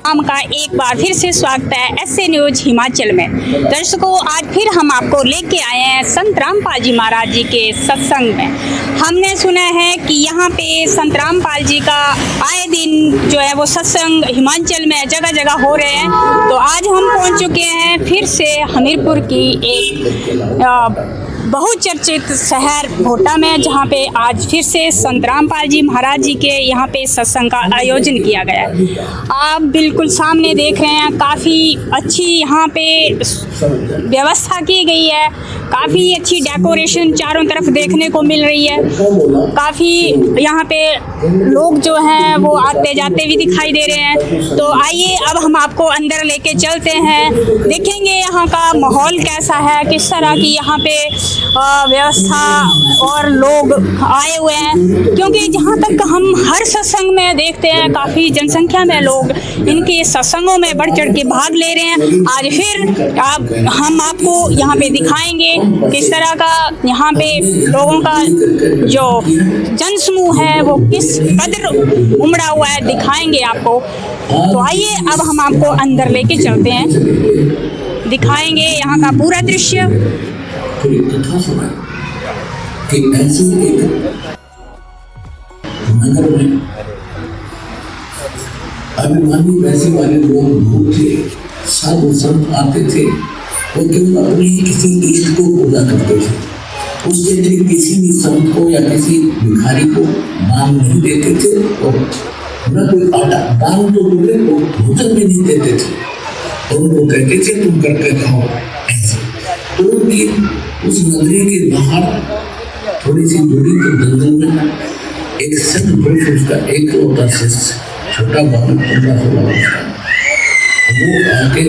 तमाम का एक बार फिर से स्वागत है ऐसे न्यूज हिमाचल में। दर्शकों, आज फिर हम आपको लेके आए हैं संत रामपाल जी महाराज जी के सत्संग में। हमने सुना है कि यहाँ पे संत रामपाल जी का आए दिन जो है वो सत्संग हिमाचल में जगह जगह हो रहे हैं। तो आज हम पहुँच चुके हैं फिर से हमीरपुर की एक बहुचर्चित शहर भोटा में, जहाँ पे आज फिर से संत रामपाल जी महाराज जी के यहाँ पे सत्संग का आयोजन किया गया है। आप बिल्कुल सामने देख रहे हैं, काफ़ी अच्छी यहाँ पे व्यवस्था की गई है, काफ़ी अच्छी डेकोरेशन चारों तरफ देखने को मिल रही है। काफ़ी यहाँ पे लोग जो हैं वो आते जाते भी दिखाई दे रहे हैं। तो आइए अब हम आपको अंदर लेके चलते हैं, देखेंगे यहाँ का माहौल कैसा है, किस तरह की यहाँ पे व्यवस्था और लोग आए हुए हैं। क्योंकि जहाँ तक हम हर सत्संग में देखते हैं काफ़ी जनसंख्या में लोग इनके सत्संगों में बढ़ चढ़ के भाग ले रहे हैं। आज फिर हम आपको यहाँ पे दिखाएंगे किस तरह का यहाँ पे लोगों का जो जनसमूह है वो किस कदर उमड़ा हुआ है, दिखाएंगे आपको। तो आइए अब हम आपको अंदर लेके चलते हैं, दिखाएंगे यहाँ का पूरा दृश्य। फिर एक कथा सुना कि ऐसे एक नगर में अभिमानी पैसे वाले लोग बहुत थे। साधु संत आते थे, वो केवल अपने किसी इष्ट को पूजा करते थे। उसके लिए किसी भी संत को या किसी भिखारी को दान नहीं देते थे, और न कोई आटा दान तो दूसरे को भोजन भी नहीं देते थे। और उनको कहते थे तुम करके खाओ ऐसे। तो उस नगरी के बाहर थोड़ी सी दूरी के जंगल में एक संत पुरुष, उसका एक लौता शिष्य, छोटा बालक 15-16 वर्ष का, वो आके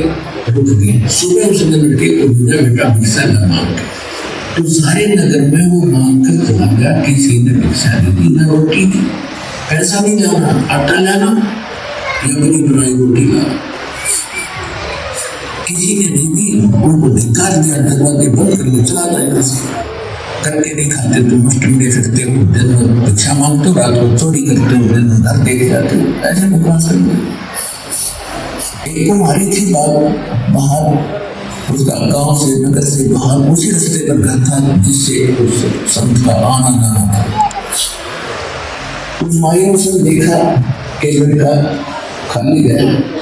रुक गया। सुबह उसने लड़के को भेजा, बेटा भिक्षा न मांग। तो सारे नगर में वो मांग कर चला गया, किसी ने भिक्षा नहीं दी, न रोटी दी। पैसा नहीं लाना, आटा लाना या बनी बनाई रोटी लाना, किसी ने नहीं दी। उनको धिक्कार दिया, दरवाजे बंद कर लो, चला जाए यहाँ से। करके नहीं खाते तो मुष्टि फिरते हो, दिन में भिक्षा मांगते हो, रात को चोरी करते हो, दिन में घर देके जाते हो, ऐसे बकवास करते हो। एक कुम्हारी थी बाहर, उसका गांव से नगर से बाहर उसी रास्ते पर घर था जिससे उस संत का आना जाना था। उस माई ने उसे देखा कि लड़का खाली गया।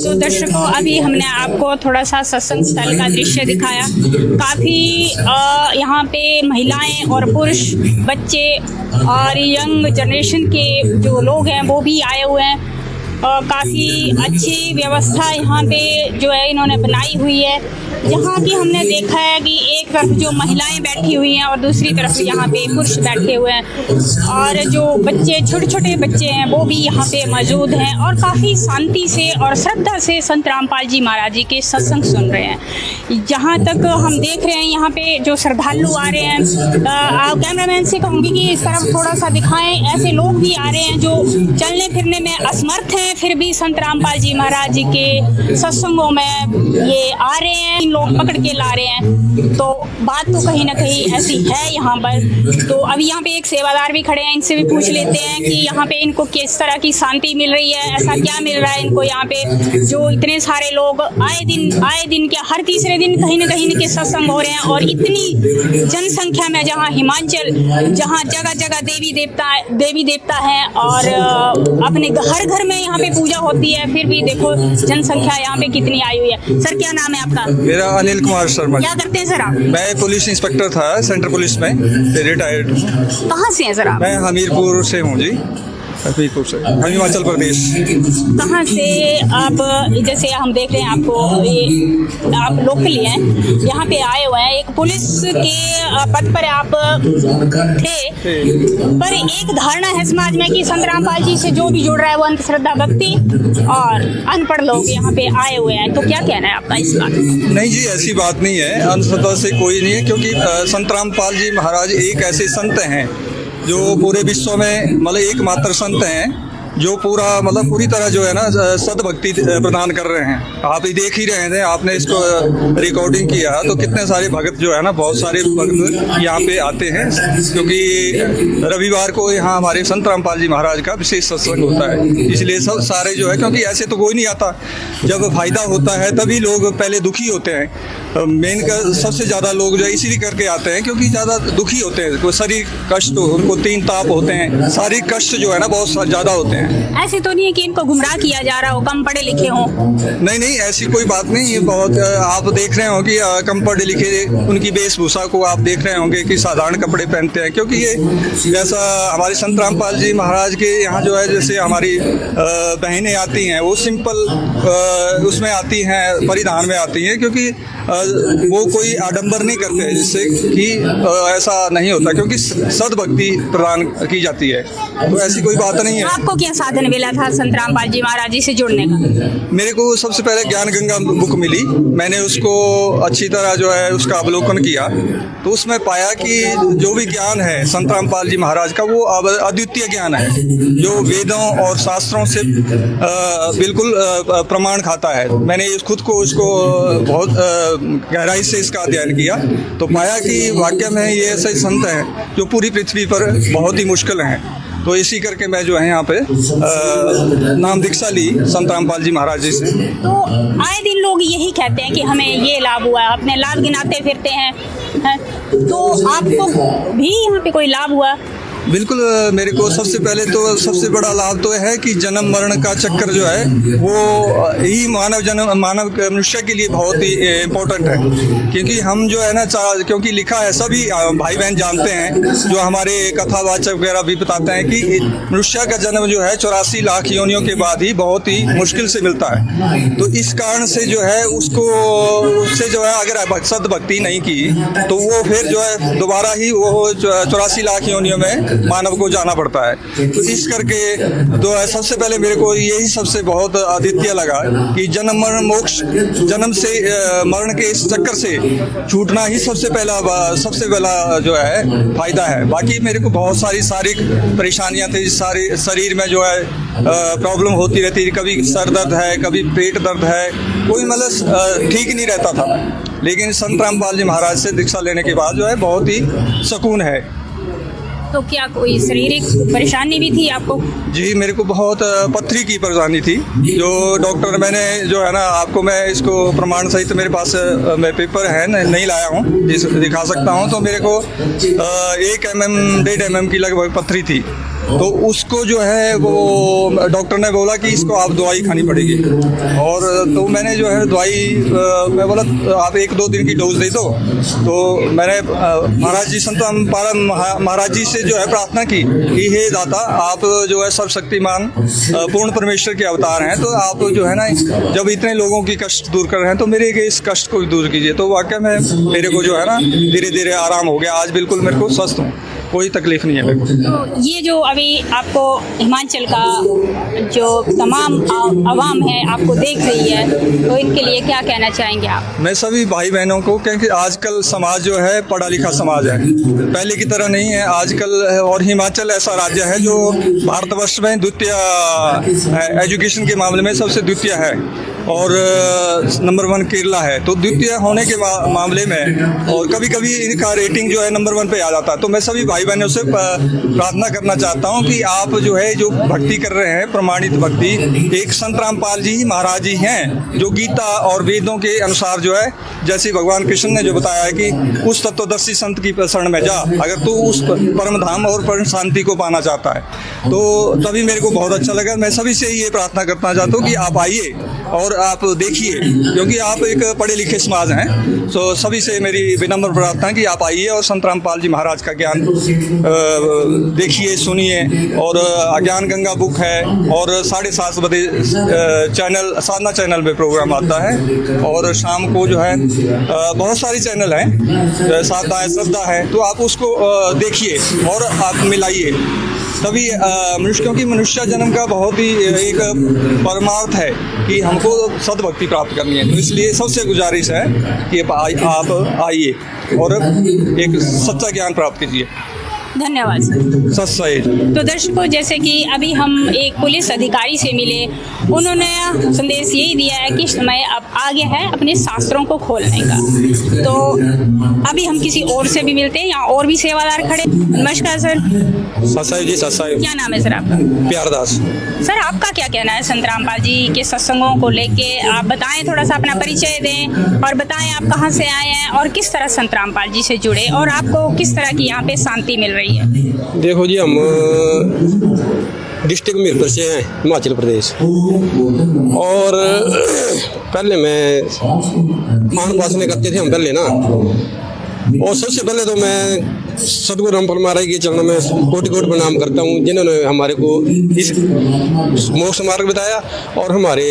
तो दर्शकों, अभी हमने आपको थोड़ा सा सत्संग स्थल का दृश्य दिखाया। काफ़ी यहाँ पे महिलाएं और पुरुष, बच्चे और यंग जनरेशन के जो लोग हैं वो भी आए हुए हैं। काफ़ी अच्छी व्यवस्था यहाँ पे जो है इन्होंने बनाई हुई है। जहाँ की हमने देखा है कि एक तरफ जो महिलाएं बैठी हुई हैं और दूसरी तरफ यहाँ पे पुरुष बैठे हुए हैं, और जो बच्चे, छोटे छोटे बच्चे हैं वो भी यहाँ पे मौजूद हैं और काफ़ी शांति से और श्रद्धा से संत रामपाल जी महाराज जी के सत्संग सुन रहे हैं। जहाँ तक हम देख रहे हैं यहाँ पे जो श्रद्धालु आ रहे हैं, कैमरामैन से कहूँगी कि इस तरफ थोड़ा सा दिखाएं। ऐसे लोग भी आ रहे हैं जो चलने फिरने में असमर्थ हैं, फिर भी संत रामपाल जी महाराज जी के सत्संगों में ये आ रहे हैं, इन लोग पकड़ के ला रहे हैं। तो बात तो कहीं ना कहीं ऐसी है यहाँ पर। तो अभी यहाँ पे एक सेवादार भी खड़े हैं, इनसे भी पूछ लेते हैं कि यहाँ पे इनको किस तरह की शांति मिल रही है, ऐसा क्या मिल रहा है इनको यहाँ पे, जो इतने सारे लोग आए दिन क्या हर तीसरे दिन कहीं ना कहीं इनके सत्संग हो रहे हैं। और इतनी जनसंख्या में, जहाँ हिमाचल, जहाँ जगह जगह देवी देवता है और अपने हर घर में यहाँ पे पूजा होती है, फिर भी देखो जनसंख्या यहाँ पे कितनी आई हुई है। सर, क्या नाम है आपका? मेरा अनिल कुमार शर्मा। क्या करते हैं सर आप? मैं पुलिस इंस्पेक्टर था सेंट्रल पुलिस में, रिटायर्ड। कहाँ से हैं सर आप? मैं हमीरपुर से हूँ जी, हमीरपुर से, हिमाचल प्रदेश। कहाँ से आप? जैसे हम देख रहे हैं आपको, ये आप लोकली हैं, यहाँ पे आए हुए हैं, एक पुलिस के पद पर आप थे, पर एक धारणा है समाज में कि संत रामपाल जी से जो भी जुड़ रहा है वो अंधश्रद्धा भक्ति और अनपढ़ लोग यहाँ पे आए हुए हैं। तो क्या कहना है आपका इस बात? नहीं जी, ऐसी बात नहीं है, अंधश्रद्धा से कोई नहीं है, क्योंकि संत रामपाल जी महाराज एक ऐसे संत हैं जो पूरे विश्व में मतलब एकमात्र संत हैं जो पूरा मतलब पूरी तरह जो है ना सद्भक्ति प्रदान कर रहे हैं। आप ही देख ही रहे थे, आपने इसको रिकॉर्डिंग किया तो कितने सारे भगत जो है ना, बहुत सारे भगत यहाँ पे आते हैं, क्योंकि रविवार को यहाँ हमारे संत रामपाल जी महाराज का विशेष सत्संग होता है। इसलिए सब सारे जो है, क्योंकि ऐसे तो कोई नहीं आता, जब फायदा होता है तभी लोग पहले दुखी होते हैं। मेन का सबसे ज़्यादा लोग जो है इसीलिए करके आते हैं क्योंकि ज़्यादा दुखी होते हैं, कोई शरीर कष्ट, उनको 3 ताप होते हैं, शारीरिक कष्ट जो है ना बहुत ज़्यादा होते हैं। ऐसे तो नहीं है कि इनको गुमराह किया जा रहा हो, कम पढ़े लिखे हों? नहीं नहीं, ऐसी कोई बात नहीं। ये बहुत आप देख रहे हो कि कम पढ़े लिखे, उनकी वेशभूषा को आप देख रहे होंगे कि साधारण कपड़े पहनते हैं, क्योंकि ये जैसा हमारे संत रामपाल जी महाराज के यहाँ जो है, जैसे हमारी बहनें आती हैं वो सिंपल उसमें आती हैं, परिधान में आती हैं, क्योंकि वो कोई आडंबर नहीं करते हैं, जिससे कि ऐसा नहीं होता, क्योंकि सद्भक्ति प्रदान की जाती है, तो ऐसी कोई बात नहीं है। आपको क्या साधन मिला था संत रामपाल जी महाराज जी से जुड़ने का? मेरे को सबसे पहले ज्ञान गंगा बुक मिली, मैंने उसको अच्छी तरह जो है उसका अवलोकन किया, तो उसमें पाया कि जो भी ज्ञान है संत रामपाल जी महाराज का वो अद्वितीय ज्ञान है, जो वेदों और शास्त्रों से बिल्कुल प्रमाण खाता है। मैंने खुद को उसको बहुत गहराई से इसका अध्ययन किया, तो पाया कि वाकई में ये ऐसे संत हैं जो पूरी पृथ्वी पर बहुत ही मुश्किल हैं। तो इसी करके मैं जो है यहाँ पे नाम दीक्षा ली संत रामपाल जी महाराज जी से। तो आए दिन लोग यही कहते हैं कि हमें ये लाभ हुआ, अपने लाभ गिनाते फिरते हैं, तो आपको भी यहाँ पे कोई लाभ हुआ? बिल्कुल, मेरे को सबसे पहले तो सबसे बड़ा लाभ तो है कि जन्म मरण का चक्कर जो है वो ही मानव मनुष्य के लिए बहुत ही इम्पोर्टेंट है, क्योंकि हम जो है ना, क्योंकि लिखा है, सभी भाई बहन जानते हैं, जो हमारे कथावाचक वगैरह भी बताते हैं कि मनुष्य का जन्म जो है 84 लाख योनियों के बाद ही बहुत ही मुश्किल से मिलता है। तो इस कारण से जो है उससे जो है अगर सद्भक्ति नहीं की तो वो फिर जो है दोबारा ही वो 84 लाख योनियों में मानव को जाना पड़ता है। तो इस करके तो सबसे पहले मेरे को यही सबसे बहुत अद्वितीय लगा कि जन्म मरण मोक्ष, जन्म से मरण के इस चक्कर से छूटना ही सबसे पहला जो है फायदा है। बाकी मेरे को बहुत सारी शारीरिक परेशानियां थी, सारे शरीर में जो है प्रॉब्लम होती रहती थी, कभी सर दर्द है, कभी पेट दर्द है, कोई मतलब ठीक नहीं रहता था। लेकिन संत रामपाल जी महाराज से दीक्षा लेने के बाद जो है बहुत ही सुकून है। तो क्या कोई शारीरिक परेशानी भी थी आपको? जी, मेरे को बहुत पथरी की परेशानी थी, जो डॉक्टर, मैंने जो है ना आपको मैं इसको प्रमाण सहित मेरे पास मैं पेपर है नहीं लाया हूँ, दिखा सकता हूँ। तो मेरे को 1 mm 1.5 mm की लगभग पथरी थी, तो उसको जो है वो डॉक्टर ने बोला कि इसको आप दवाई खानी पड़ेगी, और तो मैंने जो है दवाई मैं बोला आप 1-2 दिन की डोज दे दो। तो मैंने महाराज जी संत महाराज जी से जो है प्रार्थना की कि हे दाता, आप जो है सर्वशक्तिमान पूर्ण परमेश्वर के अवतार हैं, तो आप जो है ना जब इतने लोगों की कष्ट दूर कर रहे हैं तो मेरे के इस कष्ट को भी दूर कीजिए। तो वाकई में मेरे को जो है ना धीरे धीरे आराम हो गया, आज बिल्कुल मेरे को स्वस्थ हूँ, कोई तकलीफ नहीं है मेरे को। तो ये जो अभी आपको हिमाचल का जो तमाम आवाम है आपको देख रही है, तो इनके लिए क्या कहना चाहेंगे आप? मैं सभी भाई बहनों को, क्योंकि आजकल समाज जो है पढ़ा लिखा समाज है, पहले की तरह नहीं है आजकल, और हिमाचल ऐसा राज्य है जो भारतवर्ष में द्वितीय एजुकेशन के मामले में सबसे द्वितीय है, और नंबर 1 केरला है। तो द्वितीय होने के मामले में और कभी कभी इनका रेटिंग जो है नंबर 1 पे आ जाता है। तो मैं सभी भाई बहनों से प्रार्थना करना चाहता हूं कि आप जो है जो भक्ति कर रहे हैं, प्रमाणित भक्ति, एक संत रामपाल जी महाराज जी हैं जो गीता और वेदों के अनुसार जो है, जैसे भगवान कृष्ण ने जो बताया है कि उस तत्वदर्शी संत की शरण में जा, अगर तू उस परम धाम और परम शांति को पाना चाहता है। तो तभी मेरे को बहुत अच्छा लगा। मैं सभी से ये प्रार्थना करना चाहता हूँ कि आप आइए और आप देखिए, क्योंकि आप एक पढ़े लिखे समाज हैं। तो सभी से मेरी विनम्र प्रार्थना कि आप आइए और संत रामपाल जी महाराज का ज्ञान देखिए, सुनिए। और ज्ञान गंगा बुक है, और 7:30 बजे चैनल साधना चैनल पे प्रोग्राम आता है, और शाम को जो है बहुत सारी चैनल हैं, साधना है, श्रद्धा है, तो आप उसको देखिए और आप मिलाइए। तभी क्योंकि मनुष्य जन्म का बहुत ही एक परमार्थ है कि हमको सद्भक्ति प्राप्त करनी है। तो इसलिए सबसे गुजारिश है कि आप आइए और एक सच्चा ज्ञान प्राप्त कीजिए। धन्यवाद सर। सत्साई। तो दर्शकों, जैसे कि अभी हम एक पुलिस अधिकारी से मिले, उन्होंने संदेश यही दिया है कि समय अब आ गया है अपने शास्त्रों को खोलने का। तो अभी हम किसी और से भी मिलते हैं, यहाँ और भी सेवादार खड़े। नमस्कार सर। सत्साई जी, सत्साई। क्या नाम है सर आपका? प्यारदास। सर, आपका क्या कहना है संत रामपाल जी के सत्संगों को लेके? आप बताएं, थोड़ा सा अपना परिचय दें और बताएं आप कहाँ से आए हैं और किस तरह संत रामपाल जी से जुड़े और आपको किस तरह की यहाँ पे शांति मिल रही है। देखो जी, हम डिस्ट्रिक्ट मीरपुर से हैं, हिमाचल प्रदेश। और पहले मैं पान उपासना करते थे हम पहले ना। और सबसे पहले तो मैं सतगुरु रामपाल महाराज के चरणों में कोटि कोटि प्रणाम करता हूँ, जिन्होंने हमारे को इस मोक्ष मार्ग बताया और हमारे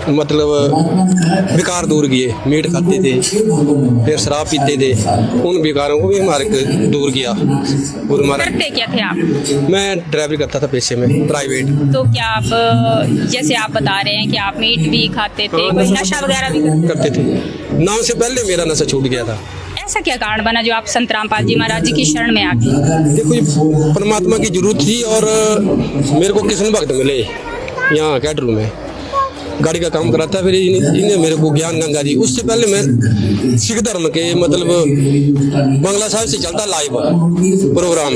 मतलब विकार दूर किए। मीट खाते थे, फिर शराब पीते थे, उन विकारों को भी हमारे दूर किया गुरु महाराज। करते क्या थे आप? मैं ड्राइवरी करता था पेशे में, प्राइवेट। तो क्या आप, जैसे आप बता रहे हैं कि आप मीट भी खाते थे, कोई नशा वगैरह भी करते थे? नाम से पहले मेरा नशा छूट गया था। ऐसा क्या कारण बना जो आप संत रामपाल जी महाराज जी की शरण में आ गए? देखो, ये परमात्मा की जरूरत थी और मेरे को किशन भक्त मिले यहाँ कैटरू में, गाड़ी का काम कराता। फिर इन्हें मेरे को ज्ञान गंगा जी। उससे पहले मैं सिख धर्म के मतलब बंगला साहिब से चलता लाइव प्रोग्राम,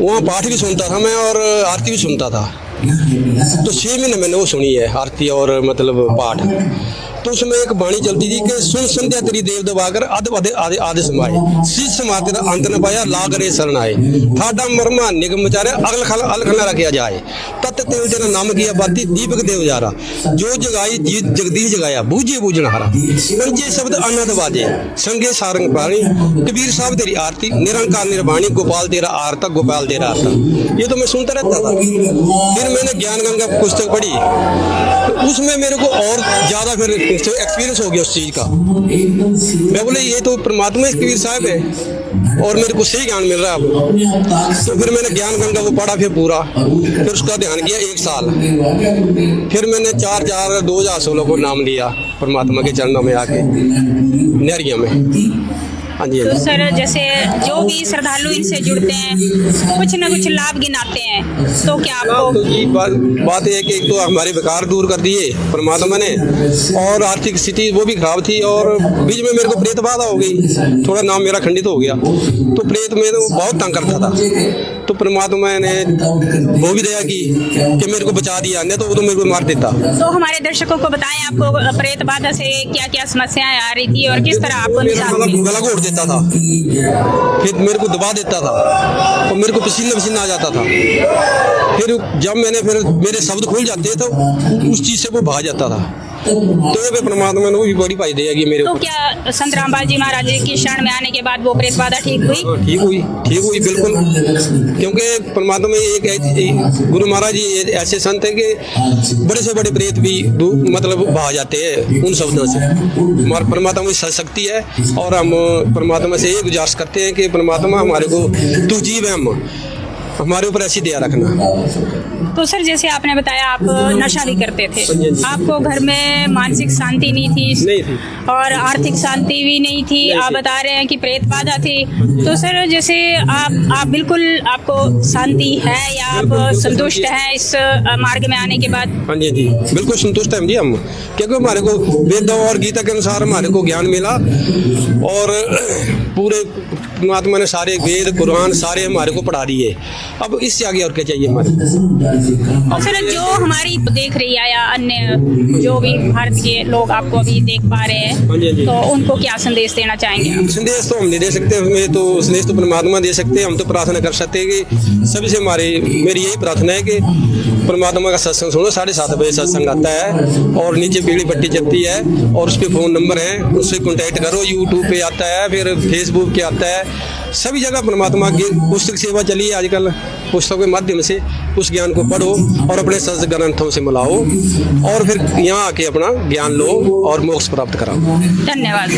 वहाँ पाठ भी सुनता था मैं और आरती भी सुनता था। तो 6 महीने मैंने वो सुनी है, आरती और मतलब पाठ। तो उसमें एक बाणी चलती थी कि सुन संध्या तेरी देव दबाकर आधे समाए, शीश समा तेरा अंत न पाया, लाग रे शरण आए, ठाडा मरमा निगम विचारे अलख न रखा जाए, तत् तेल तेरा नाम किया बाती दीपक देव जारा, जो जगाई जगदीश जगाया बूझे बूझन हारा, पंजे शब्द अनहद बाजे संगे सारंग पाणी, कबीर साहब तेरी आरती, निरंकार निर्वाणी, गोपाल तेरा आरता, गोपाल तेरा आरता। ये तो मैं सुनता रहता था। फिर मैंने ज्ञान गंगा पुस्तक पढ़ी, तो उसमें मेरे को और ज्यादा फिर एक्सपीरियंस हो गया उस चीज का। मैं बोले ये तो परमात्मा कबीर साहब है और मेरे को सही ज्ञान मिल रहा है अब। तो फिर मैंने ज्ञान गंगा को पढ़ा फिर पूरा, फिर उसका ध्यान किया 1 साल। फिर मैंने 4/4/2016 को नाम लिया परमात्मा के चरणों में आके नहरिया में। हाँ जी। तो सर, जैसे जो भी श्रद्धालु इनसे जुड़ते हैं कुछ न कुछ लाभ गिनाते हैं, तो क्या आपको? तो जी बात है कि एक तो हमारे विकार दूर कर दिए परमात्मा ने, और आर्थिक स्थिति वो भी खराब थी, और बीच में मेरे को प्रेत बाधा हो गई, थोड़ा नाम मेरा खंडित हो गया। तो प्रेत में तो बहुत तंग करता था, तो परमात्मा ने वो भी दया की कि मेरे को बचा दिया, नहीं तो वो तो मेरे को मार देता। तो हमारे दर्शकों को बताएं, आपको प्रेत बाधा से क्या क्या समस्याएं आ रही थी और किस तरह आपको निजात मिली? गला घोट देता था, फिर मेरे को दबा देता था और मेरे को पसीना आ जाता था। फिर जब फिर मेरे शब्द खुल जाते तो उस चीज से वो भाग जाता था। तो ये परमात्मा ने वो भी बड़ी पाई देगी मेरे तो को। क्या संत रामपाल जी महाराज जी की शरण में आने के बाद वो प्रेत बाधा ठीक हुई? ठीक हुई बिल्कुल, क्योंकि परमात्मा एक गुरु महाराज जी ऐसे संत है कि बड़े से बड़े प्रेत भी मतलब भाग जाते हैं उन शब्दों से। हमारे परमात्मा में शक्ति है और हम परमात्मा से ये गुजारिश करते हैं कि परमात्मा हमारे को तू जीव है, हमारे ऊपर ऐसी दया रखना। तो सर, जैसे आपने बताया आप नशा भी करते थे, आपको घर में मानसिक शांति नहीं थी और आर्थिक शांति भी नहीं थी। आप बता रहे हैं कि प्रेत बाधा थी। तो सर, जैसे आप बिल्कुल, आपको शांति है या आप संतुष्ट हैं इस मार्ग में आने के बाद? हाँ जी बिल्कुल संतुष्ट हैं जी हम, क्योंकि हमारे को वेद और गीता के अनुसार हमारे को ज्ञान मिला और पूरे परमात्मा ने सारे वेद कुरान सारे हमारे को पढ़ा दिए। अब इससे आगे और क्या चाहिए हमारे? और सर, जो हमारी देख रही है या अन्य जो भी भारत के लोग आपको अभी देख पा रहे हैं, तो उनको क्या संदेश देना चाहेंगे? संदेश तो हम नहीं दे सकते, हमें तो संदेश तो परमात्मा दे सकते हैं। हम तो प्रार्थना कर सकते हैं कि सभी से मेरी यही प्रार्थना है कि परमात्मा का सत्संग सुनो। 7:30 बजे सत्संग आता है और नीचे पीली पट्टी चलती है और उस पर फ़ोन नंबर है, उससे कॉन्टैक्ट करो। यूट्यूब पे आता है, फिर फेसबुक पे आता है, सभी जगह परमात्मा की पुस्तक सेवा चली है आजकल। पुस्तकों के माध्यम से उस ज्ञान को पढ़ो और अपने संस्कृत ग्रंथों से मिलाओ और फिर यहाँ आके अपना ज्ञान लो और मोक्ष प्राप्त कराओ। धन्यवाद।